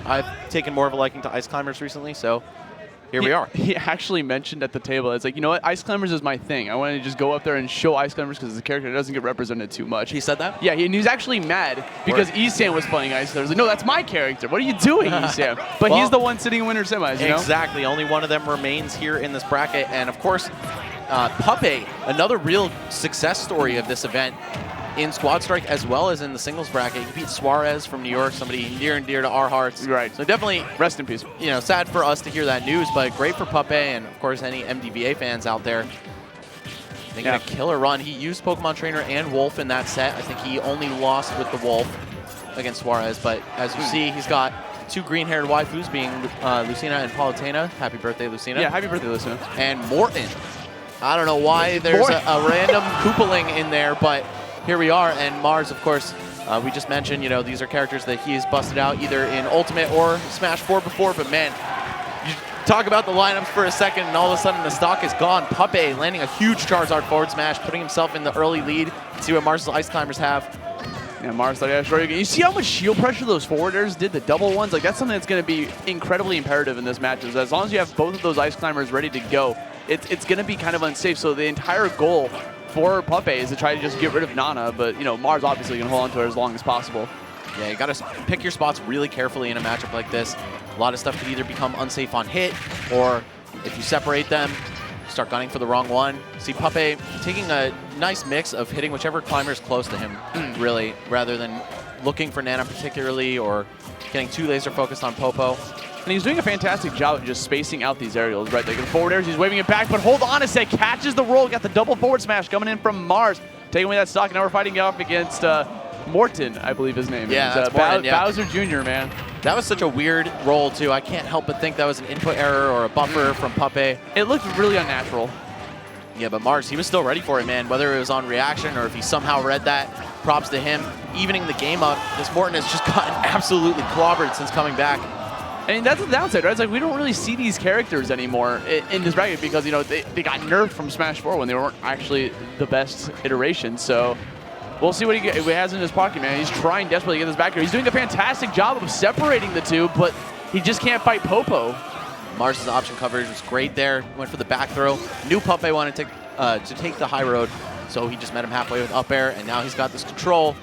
I've taken more of a liking to Ice Climbers recently, so here we are. He actually mentioned at the table, it's like, you know what, Ice Climbers is my thing. I want to just go up there and show Ice Climbers because it's a character that doesn't get represented too much. He said that? Yeah, and he was actually mad because Esam was playing Ice Climbers. Like, no, that's my character. What are you doing, Esam? But well, he's the one sitting in winter semis, you know? Exactly. Only one of them remains here in this bracket. And of course, Puppeh, another real success story of this event in Squad Strike as well as in the singles bracket. He beat Suarez from New York, somebody near and dear to our hearts. Right. So definitely, rest in peace. You know, sad for us to hear that news, but great for Puppeh and of course any MDVA fans out there. Making a killer run. He used Pokemon Trainer and Wolf in that set. I think he only lost with the Wolf against Suarez, but as you see, he's got two green-haired waifus being Lucina and Palutena. Happy birthday, Lucina. Yeah, happy birthday, Lucina. And Morton. I don't know why there's a random Koopaling in there, but here we are. And Mars, of course, we just mentioned, you know, these are characters that he's busted out either in Ultimate or Smash 4 before, but man, you talk about the lineups for a second and all of a sudden the stock is gone. Puppeh landing a huge Charizard forward smash, putting himself in the early lead. See what Mars' Ice Climbers have. Yeah, Mars thought, yeah, sure. You see how much shield pressure those forwarders did, the double ones? Like, that's something that's going to be incredibly imperative in this match. Is as long as you have both of those Ice Climbers ready to go, it's going to be kind of unsafe. So the entire goal for Puppeh is to try to just get rid of Nana, but, you know, Mars obviously going to hold on to her as long as possible. Yeah, you got to pick your spots really carefully in a matchup like this. A lot of stuff could either become unsafe on hit, or if you separate them, start gunning for the wrong one. See Puppeh taking a nice mix of hitting whichever climber is close to him, really, rather than looking for Nana particularly or getting too laser focused on Popo. And he's doing a fantastic job of just spacing out these aerials, right? Like in forward airs, he's waving it back, but hold on a sec, catches the roll, got the double forward smash coming in from Mars, taking away that stock. Now we're fighting off against Morton, I believe his name is. Yeah, that's Morton, yeah. Bowser Jr., man. That was such a weird roll, too. I can't help but think that was an input error or a buffer from Puppeh. It looked really unnatural. Yeah, but Mars, he was still ready for it, man. Whether it was on reaction or if he somehow read that, props to him. Evening the game up, this Morton has just gotten absolutely clobbered since coming back. I mean, that's the downside, right? It's like we don't really see these characters anymore in this bracket because, you know, they got nerfed from Smash 4 when they weren't actually the best iteration. So we'll see what he has in his pocket, man. He's trying desperately to get this back here. He's doing a fantastic job of separating the two, but he just can't fight Popo. Mars' option coverage was great there. Went for the back throw. Knew Puppeh wanted to take the high road, so he just met him halfway with up air, and now he's got this control.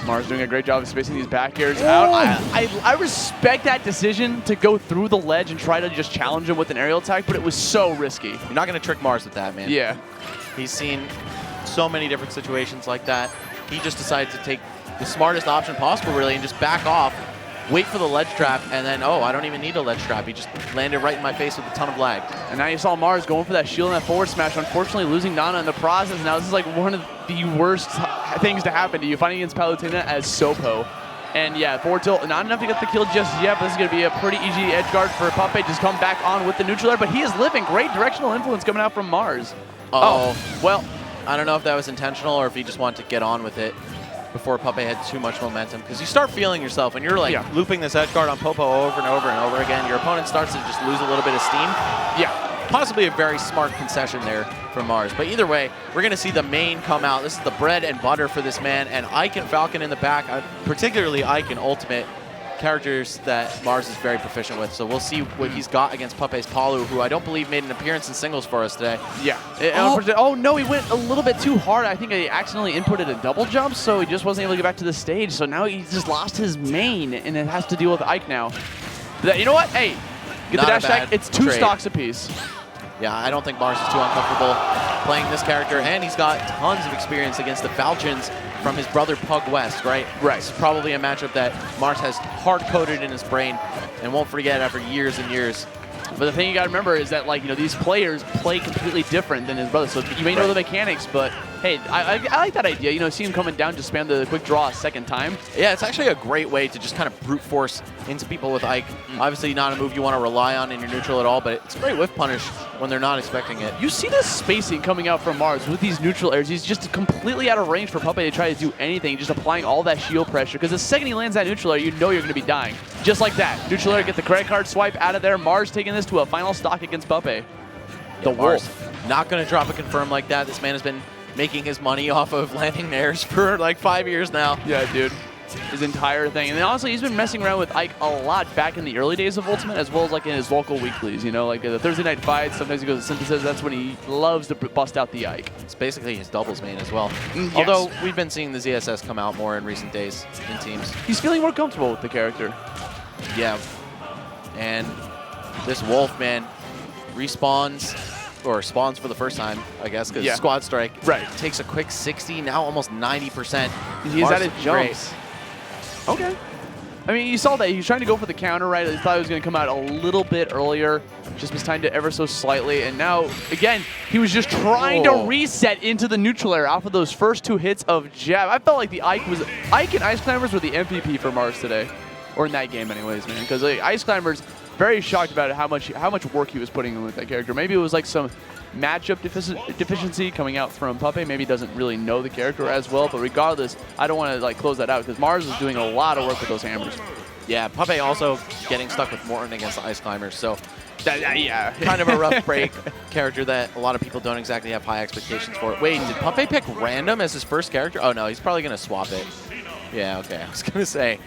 Mars doing a great job of spacing these back airs out. I respect that decision to go through the ledge and try to just challenge him with an aerial attack, but it was so risky. You're not going to trick Mars with that, man. Yeah. He's seen so many different situations like that. He just decided to take the smartest option possible, really, and just back off, wait for the ledge trap, and then, oh, I don't even need a ledge trap. He just landed right in my face with a ton of lag. And now you saw Mars going for that shield and that forward smash, unfortunately losing Nana in the process. Now this is like one of the worst things to happen to you, fighting against Palutena as Sopo. And yeah, forward tilt, not enough to get the kill just yet, but this is going to be a pretty easy edge guard for Puppeh. Just come back on with the neutral air, but he is living. Great directional influence coming out from Mars. Oh, well, I don't know if that was intentional or if he just wanted to get on with it before Puppeh had too much momentum. Because you start feeling yourself, and you're like looping this edge guard on Popo over and over and over again. Your opponent starts to just lose a little bit of steam. Yeah, possibly a very smart concession there from Mars. But either way, we're going to see the main come out. This is the bread and butter for this man. And Ike and Falcon in the back, particularly Ike and Ultimate, characters that Mars is very proficient with. So we'll see what he's got against Puppeh's Palu, who I don't believe made an appearance in singles for us today. Yeah. Oh, no, he went a little bit too hard. I think he accidentally inputted a double jump, so he just wasn't able to get back to the stage. So now he just lost his main, and it has to deal with Ike now. But you know what? Hey, get the dash attack. It's two stocks apiece. Yeah, I don't think Mars is too uncomfortable playing this character, and he's got tons of experience against the Falcons from his brother Pug West, right? Right. It's probably a matchup that Mars has hard-coded in his brain and won't forget after years and years. But the thing you got to remember is that, like, you know, these players play completely different than his brother. So you may know the mechanics, but hey, I like that idea. You know, see him coming down to spam the quick draw a second time. Yeah, it's actually a great way to just kind of brute force into people with Ike. Obviously not a move you want to rely on in your neutral at all, but it's a great whiff punish when they're not expecting it. You see the spacing coming out from Mars with these neutral airs. He's just completely out of range for Puppeh to try to do anything, just applying all that shield pressure. Because the second he lands that neutral air, you know you're going to be dying. Just like that. Neutral air, get the credit card swipe out of there. Mars taking this to a final stock against Puppeh. The Wolf. Not going to drop a confirm like that. This man has been making his money off of landing airs for like 5 years now. Yeah, dude. his entire thing. And then honestly, he's been messing around with Ike a lot back in the early days of Ultimate, as well as like in his local weeklies, you know, like the Thursday night fights. Sometimes he goes to Synthesis. That's when he loves to bust out the Ike. It's basically his doubles main as well. Yes. Although we've been seeing the ZSS come out more in recent days in teams. He's feeling more comfortable with the character. Yeah. And this Wolf, man, respawns, or spawns for the first time, I guess, because Squad Strike takes a quick 60, now almost 90%. He's at his jumps. Okay. I mean, you saw that. He was trying to go for the counter, right? He thought he was going to come out a little bit earlier. Just mistimed it ever so slightly. And now, again, he was just trying to reset into the neutral air off of those first 2 hits of jab. I felt like the Ike and Ice Climbers were the MVP for Mars today. Or in that game anyways, man. Because like, Ice Climbers, very shocked about it, how much work he was putting in with that character. Maybe it was like some matchup deficiency coming out from Puppeh. Maybe he doesn't really know the character as well. But regardless, I don't want to like close that out because Mars is doing a lot of work with those hammers. Yeah, Puppeh also getting stuck with Morton against the Ice Climbers. So yeah, kind of a rough break. Character that a lot of people don't exactly have high expectations for. Wait, did Puppeh pick random as his first character? Oh no, he's probably going to swap it. Yeah, okay. I was going to say,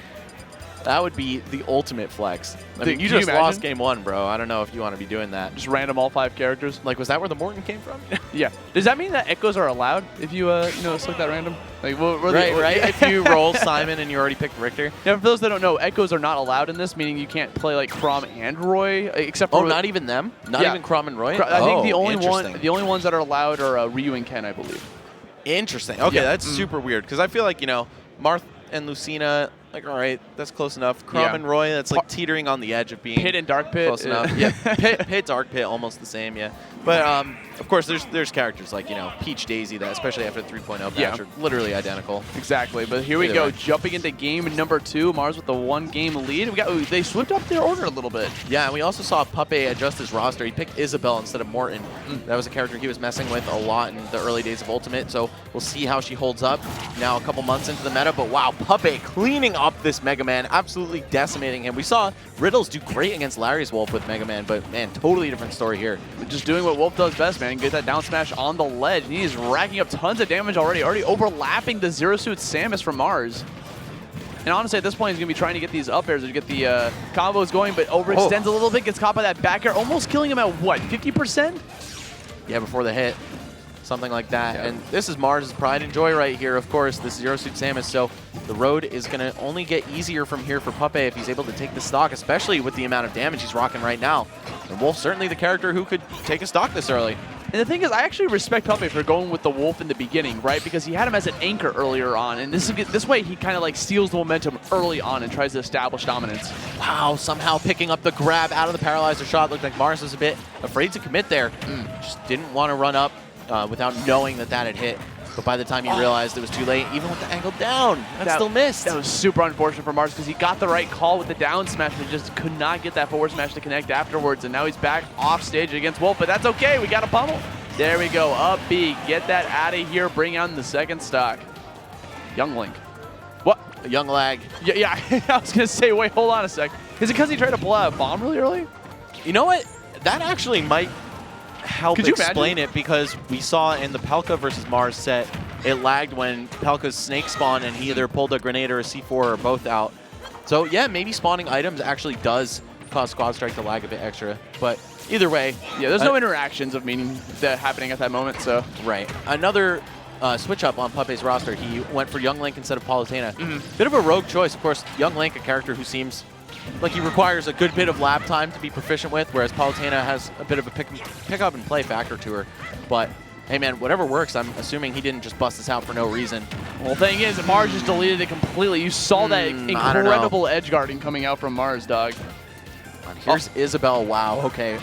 that would be the ultimate flex. I mean, you just lost game 1, bro. I don't know if you want to be doing that. Just random all 5 characters. Like, was that where the Morton came from? Yeah. Does that mean that echoes are allowed if you, select that random? Like, right. If you roll Simon and you already picked Richter. Now, for those that don't know, echoes are not allowed in this, meaning you can't play like Crom and Roy, except for. Oh, not even them? Not even Crom and Roy? I think the only ones that are allowed are Ryu and Ken, I believe. Interesting. Okay, that's super weird because I feel like Marth and Lucina. Like, all right, that's close enough. Crom and Roy, that's like teetering on the edge of being Pit and Dark Pit. Close enough. Yeah, Pit, Dark Pit, almost the same, yeah. But, of course, there's characters like, Peach Daisy that, especially after the 3.0 patch, are literally identical. Exactly. But here we go, jumping into game number 2. Mars with the 1-game lead. They switched up their order a little bit. Yeah, and we also saw Puppeh adjust his roster. He picked Isabelle instead of Morton. That was a character he was messing with a lot in the early days of Ultimate, so we'll see how she holds up now a couple months into the meta. But wow, Puppeh cleaning up this Mega Man, absolutely decimating him. We saw Riddles do great against Larry's Wolf with Mega Man, but man, totally different story here. Just doing what Wolf does best, man. Get that down smash on the ledge. He is racking up tons of damage already overlapping the Zero Suit Samus from Mars. And honestly, at this point, he's going to be trying to get these up airs to get the combos going, but overextends a little bit, gets caught by that back air, almost killing him at what, 50%? Yeah, before the hit. Something like that. Yeah. And this is Mars' pride and joy right here, of course, this Zero Suit Samus. So the road is going to only get easier from here for Puppeh if he's able to take the stock, especially with the amount of damage he's rocking right now. And Wolf's certainly the character who could take a stock this early. And the thing is, I actually respect Puppeh for going with the Wolf in the beginning, right? Because he had him as an anchor earlier on, and this way he kind of like steals the momentum early on and tries to establish dominance. Wow, somehow picking up the grab out of the paralyzer shot. Looked like Mars was a bit afraid to commit there. Just didn't want to run up without knowing that had hit. But by the time he realized it was too late, even with the angle down, that still missed. That was super unfortunate for Mars because he got the right call with the down smash, but just could not get that forward smash to connect afterwards. And now he's back off stage against Wolf, but that's okay. We got a pummel. There we go. Up B. Get that out of here. Bring on the second stock. Young Link. What? A young lag. Yeah. I was going to say, wait, hold on a sec. Is it because he tried to pull out a bomb really early? You know what? That actually might help explain it, because we saw in the Palka versus Mars set, it lagged when Palka's snake spawned and he either pulled a grenade or a C4 or both out. So yeah, maybe spawning items actually does cause Squad Strike to lag a bit extra. But either way, yeah, there's no interactions of meaning that happening at that moment. So right, another switch up on Puppeh's roster. He went for Young Link instead of Palutena. Bit of a rogue choice, of course. Young Link, a character who seems like he requires a good bit of lap time to be proficient with, whereas Palutena has a bit of a pick up and play factor to her. But hey man, whatever works. I'm assuming he didn't just bust this out for no reason. Well, the thing is, Mars just deleted it completely. You saw that incredible edge guarding coming out from Mars, dog. Here's Isabelle. Wow, okay.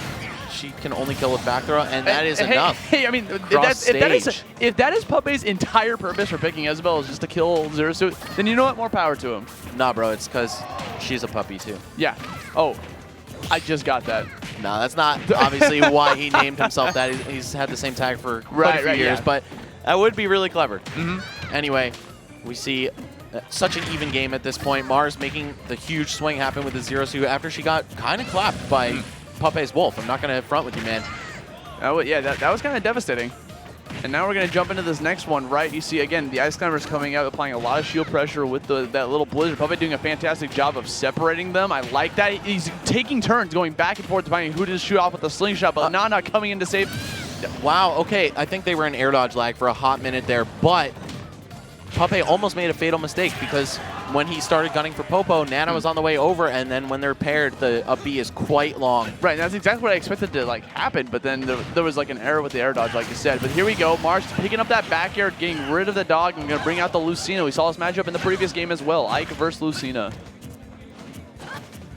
She can only kill with back throw, and that is enough. Hey, I mean, if that is Puppeh's entire purpose for picking Isabelle is just to kill Zero Suit, then you know what? More power to him. Nah, bro, it's because she's a puppy too. Yeah. Oh, I just got that. No, that's not obviously why he named himself that. He's had the same tag for quite a few years, but that would be really clever. Anyway, we see such an even game at this point. Mars making the huge swing happen with the Zero Suit after she got kind of clapped by Puppeh's Wolf. I'm not going to front with you, man. Oh, yeah, that was kind of devastating. And now we're going to jump into this next one, right? You see, again, the Ice Climbers coming out, applying a lot of shield pressure with that little Blizzard. Puppeh doing a fantastic job of separating them. I like that. He's taking turns, going back and forth, finding who to shoot off with the slingshot, but Nana coming in to save. Wow, okay. I think they were in air dodge lag for a hot minute there, but Puppeh almost made a fatal mistake because when he started gunning for Popo, Nana was on the way over, and then when they're paired, the up B is quite long. Right, and that's exactly what I expected to happen, but then there was an error with the air dodge, like you said. But here we go, Mars picking up that back air, getting rid of the dog, and going to bring out the Lucina. We saw this matchup in the previous game as well, Ike versus Lucina.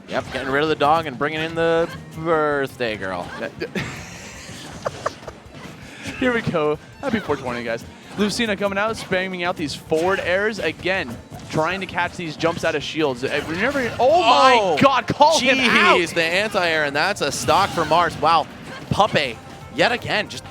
Yep, getting rid of the dog and bringing in the birthday girl. Here we go. Happy 420, guys. Lucina coming out, spamming out these forward airs again, trying to catch these jumps out of shields. Remember, oh my God, call him out! Jeez, the anti-air, and that's a stock for Mars. Wow, Puppeh, yet again, just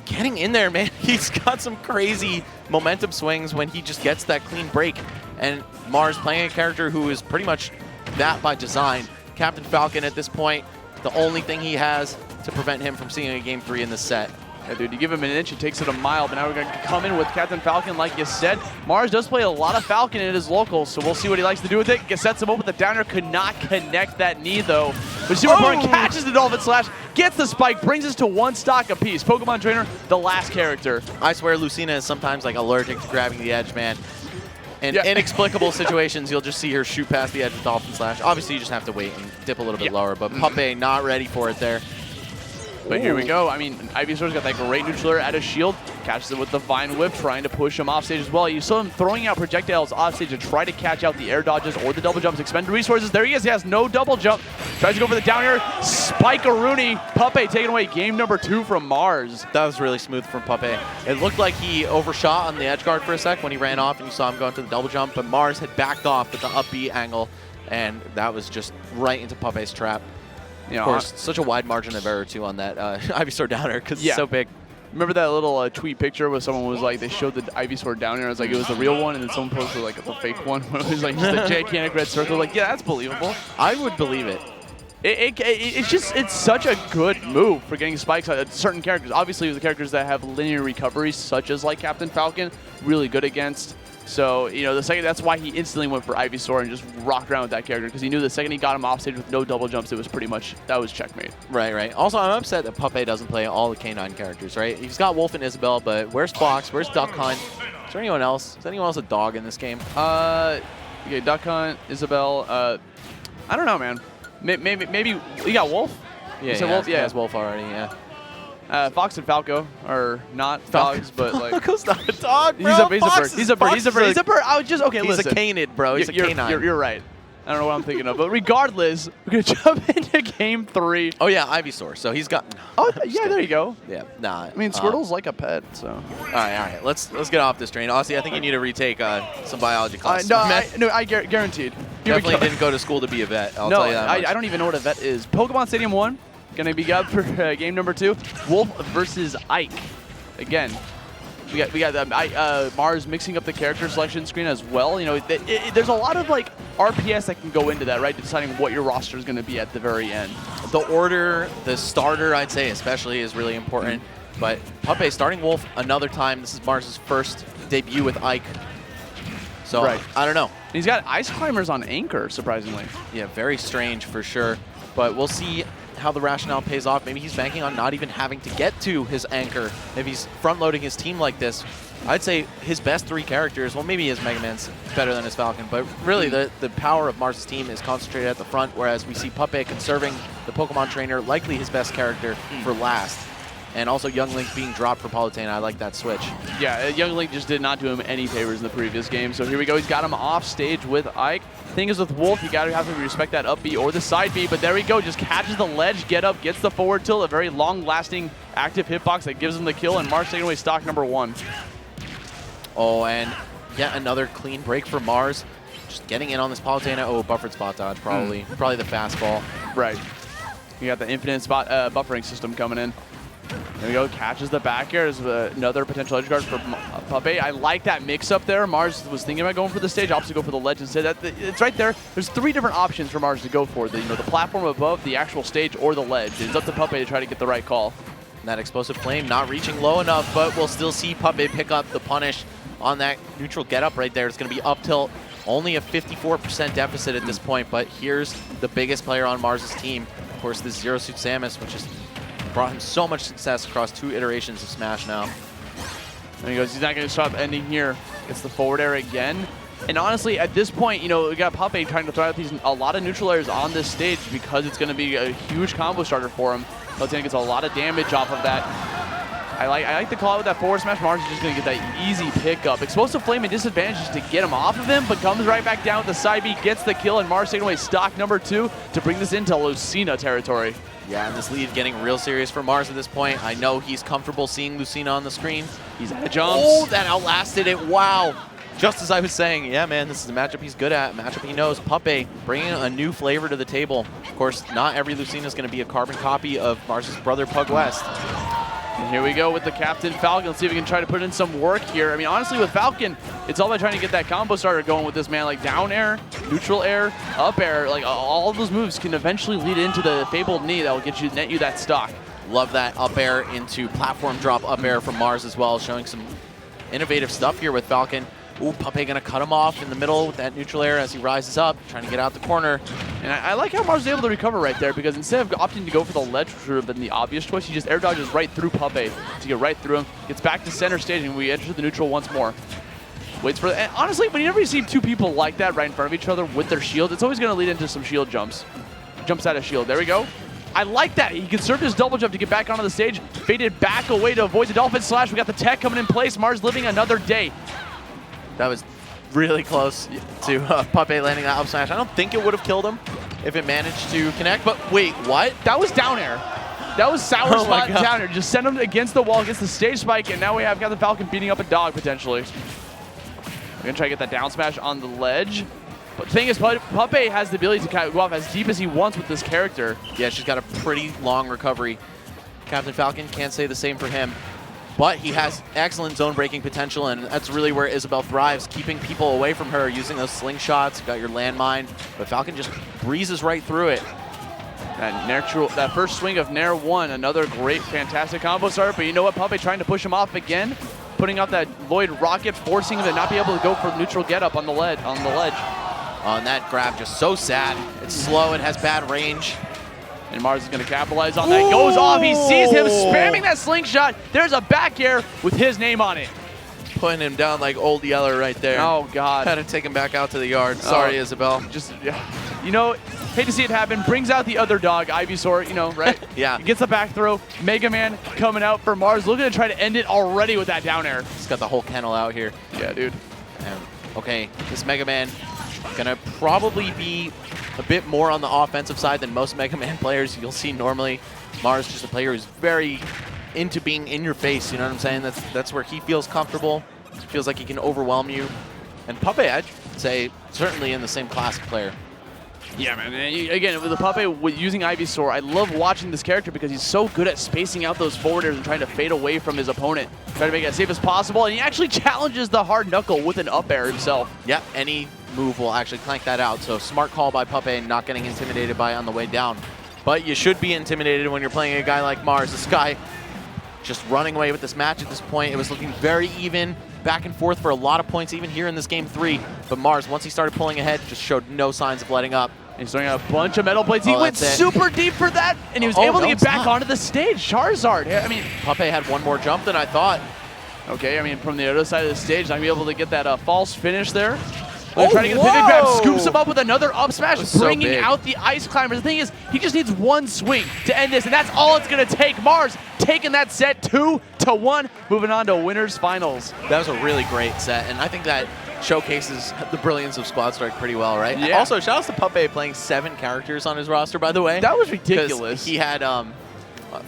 getting in there, man. He's got some crazy momentum swings when he just gets that clean break. And Mars playing a character who is pretty much that by design. Captain Falcon at this point, the only thing he has to prevent him from seeing a game 3 in this set. Yeah, dude, you give him an inch, he takes it a mile, but now we're going to come in with Captain Falcon, like you said. Mars does play a lot of Falcon in his locals, so we'll see what he likes to do with it. Sets him up with the downer, could not connect that knee, though. But Super Important catches the Dolphin Slash, gets the spike, brings us to 1 stock apiece. Pokemon Trainer, the last character. I swear Lucina is sometimes allergic to grabbing the edge, man. In inexplicable situations, you'll just see her shoot past the edge with Dolphin Slash. Obviously, you just have to wait and dip a little bit lower, but Puppeh not ready for it there. But here we go. I mean, Ivysaur's got that great neutral air at his shield. Catches it with the Vine Whip, trying to push him off stage as well. You saw him throwing out projectiles off stage to try to catch out the air dodges or the double jumps. Expended resources. There he is. He has no double jump. Tries to go for the down air. Spike-a-rooney. Puppeh taking away game number 2 from Mars. That was really smooth from Puppeh. It looked like he overshot on the edge guard for a sec when he ran off and you saw him going to the double jump, but Mars had backed off with the up B angle, and that was just right into Puppeh's trap. You know, of course, such a wide margin of error, too, on that Ivysaur downer because it's so big. Remember that little tweet picture where someone was like, they showed the Ivysaur downer, it was like it was the real one, and then someone posted the fake one where it was just a gigantic red circle. Yeah, that's believable. I would believe it. It's such a good move for getting spikes on certain characters. Obviously, the characters that have linear recoveries, such as Captain Falcon, really good against. So, you know, that's why he instantly went for Ivysaur and just rocked around with that character, because he knew the second he got him off stage with no double jumps, it was pretty much, that was checkmate. Right. Also, I'm upset that Puppeh doesn't play all the K9 characters, right? He's got Wolf and Isabelle, but where's Fox? Where's Duck Hunt? Is there anyone else? Is anyone else a dog in this game? Okay, Duck Hunt, Isabelle, I don't know, man. Maybe you got Wolf? Yeah, Wolf? Yeah, he has Wolf already, yeah. Fox and Falco are not dogs, but Falco's not a dog, bro. He's a bird. He's a bird. I was just He's listen. a canid, bro. He's a canine. You're right. I don't know what I'm thinking of, but regardless, we're gonna jump into game 3. Oh yeah, Ivysaur. So he's got. Oh yeah, there you go. Yeah, nah. I mean, Squirtle's like a pet, so. All right. Let's get off this train. Honestly, I think you need to retake some biology classes. I guaranteed. Definitely didn't go to school to be a vet. I'll tell you that much. I don't even know what a vet is. Pokemon Stadium 1. Gonna be up for game number 2. Wolf versus Ike. Again, we got Mars mixing up the character selection screen as well. You know, there's a lot of RPS that can go into that, right? Deciding what your roster is going to be at the very end. The order, the starter, I'd say especially, is really important. But Puppeh starting Wolf another time. This is Mars's first debut with Ike. So I don't know. He's got Ice Climbers on Anchor, surprisingly. Yeah, very strange for sure. But we'll see how the rationale pays off. Maybe he's banking on not even having to get to his anchor. If he's front-loading his team like this, I'd say his best 3 characters, well, maybe his Mega Man's better than his Falcon, but really the power of Mars' team is concentrated at the front, whereas we see Puppeh conserving the Pokemon Trainer, likely his best character, for last. And also Young Link being dropped for Palutena. I like that switch. Yeah, Young Link just did not do him any favors in the previous game. So here we go. He's got him off stage with Ike. Thing is with Wolf, you gotta have to respect that up B or the side B, but there we go. Just catches the ledge, get up, gets the forward tilt, a very long-lasting active hitbox that gives him the kill, and Mars taking away stock number 1. Oh, and yet another clean break for Mars. Just getting in on this Palutena. Oh, buffered spot dodge, probably. Probably the fastball. Right. You got the infinite spot buffering system coming in. There we go, catches the back air. There's another potential edge guard for Puppeh. I like that mix-up there. Mars was thinking about going for the stage, opts to go for the ledge instead. It's right there. There's 3 different options for Mars to go for. The platform above, the actual stage, or the ledge. It's up to Puppeh to try to get the right call. And that explosive flame not reaching low enough, but we'll still see Puppeh pick up the punish on that neutral get up right there. It's going to be up tilt. Only a 54% deficit at this point, but here's the biggest player on Mars' team. Of course, this Zero Suit Samus, which has brought him so much success across 2 iterations of Smash now. And he goes, he's not going to stop ending here. Gets the forward air again. And honestly, at this point, you know, we got Puppeh trying to throw out a lot of neutral airs on this stage because it's going to be a huge combo starter for him. Lucina gets a lot of damage off of that. I like the call out with that forward smash. Mars is just going to get that easy pickup. Explosive Flame and disadvantage just to get him off of him, but comes right back down with the side B, gets the kill, and Mars taking away stock number 2 to bring this into Lucina territory. Yeah, and this lead getting real serious for Mars at this point. I know he's comfortable seeing Lucina on the screen. He's at jumps. Oh, that outlasted it. Wow. Just as I was saying, yeah, man, this is a matchup he's good at, a matchup he knows. Puppeh bringing a new flavor to the table. Of course, not every Lucina is going to be a carbon copy of Mars' brother, Pug West. And here we go with the Captain Falcon. Let's see if we can try to put in some work here. I mean, honestly, with Falcon, it's all about trying to get that combo starter going with this man. Like down air, neutral air, up air, like all of those moves can eventually lead into the fabled knee that will net you that stock. Love that up air into platform drop up air from Mars as well, showing some innovative stuff here with Falcon. Ooh, Puppeh gonna cut him off in the middle with that neutral air as he rises up, trying to get out the corner. And I like how Mars was able to recover right there, because instead of opting to go for the ledge, which would have been the obvious choice, he just air dodges right through Puppeh to get right through him, gets back to center stage, and we enter the neutral once more. Waits for, and honestly, whenever you see 2 people like that right in front of each other with their shield, it's always gonna lead into some shield jumps. Jumps out of shield, there we go. I like that. He conserved his double jump to get back onto the stage, faded back away to avoid the Dolphin Slash. We got the tech coming in place. Mars living another day. That was really close to Puppeh landing that up smash. I don't think it would have killed him if it managed to connect, but wait, what? That was down air. That was sour spot down air. Just send him against the wall, gets the stage spike, and now we have got the Falcon beating up a dog potentially. We're gonna try to get that down smash on the ledge. But the thing is, Puppeh has the ability to kind of go off as deep as he wants with this character. Yeah, she's got a pretty long recovery. Captain Falcon can't say the same for him. But he has excellent zone breaking potential, and that's really where Isabelle thrives, keeping people away from her, using those slingshots. You've got your landmine, but Falcon just breezes right through it. That first swing of Nair 1, another great, fantastic combo start, but you know what? Puppeh trying to push him off again, putting out that Lloyd rocket, forcing him to not be able to go for neutral get up on the ledge. On that grab, just so sad. It's slow, it has bad range. And Mars is going to capitalize on that. Goes off. He sees him spamming that slingshot. There's a back air with his name on it. Putting him down like Old Yeller right there. Oh, God. Had to take him back out to the yard. Sorry, Isabelle. Just, you know, hate to see it happen. Brings out the other dog, Ivysaur, you know, right? Yeah. Gets the back throw. Mega Man coming out for Mars. Looking to try to end it already with that down air. He's got the whole kennel out here. Yeah, dude. Okay, this Mega Man gonna probably be a bit more on the offensive side than most Mega Man players you'll see normally. Mars is just a player who's very into being in your face, you know what I'm saying? That's where he feels comfortable. Feels like he can overwhelm you. And Puppeh, I'd say, certainly in the same class of player. Yeah, man. And again, with the Puppeh with using Ivysaur, I love watching this character because he's so good at spacing out those forward airs and trying to fade away from his opponent. Trying to make it as safe as possible, and he actually challenges the hard knuckle with an up air himself. Yep, any move will actually clank that out. So smart call by Puppeh, not getting intimidated by on the way down. But you should be intimidated when you're playing a guy like Mars. This guy just running away with this match at this point. It was looking very even, back and forth for a lot of points, even here in this game 3. But Mars, once he started pulling ahead, just showed no signs of letting up. And he's throwing out a bunch of metal plates. He went super deep for that, and he was able to get back onto the stage. Charizard. I mean, Puppeh had one more jump than I thought. Okay, I mean, from the other side of the stage, I'm able to get that false finish there. Trying to get the pivot grab, scoops him up with another up smash, bringing out the Ice Climber. The thing is, he just needs one swing to end this, and that's all it's going to take. Mars taking that set 2-1, moving on to winners finals. That was a really great set, and I think that showcases the brilliance of Squad Strike pretty well, right? Yeah. Also, shout out to Puppeh playing 7 characters on his roster, by the way. That was ridiculous. He had, of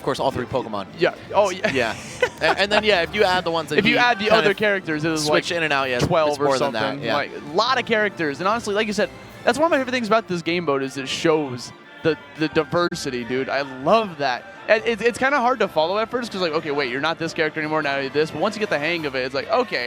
course, all 3 Pokemon. Yeah. Oh, yeah. Yeah. and then, yeah, if you add the ones that if you add the other characters, it was switch like in and out, yeah, 12 it's more or something. Than that, yeah. Like, a lot of characters. And honestly, like you said, that's one of my favorite things about this game mode is it shows the diversity, dude. I love that. It's kind of hard to follow at first because, like, okay, wait, you're not this character anymore, now you're this. But once you get the hang of it, it's like, okay.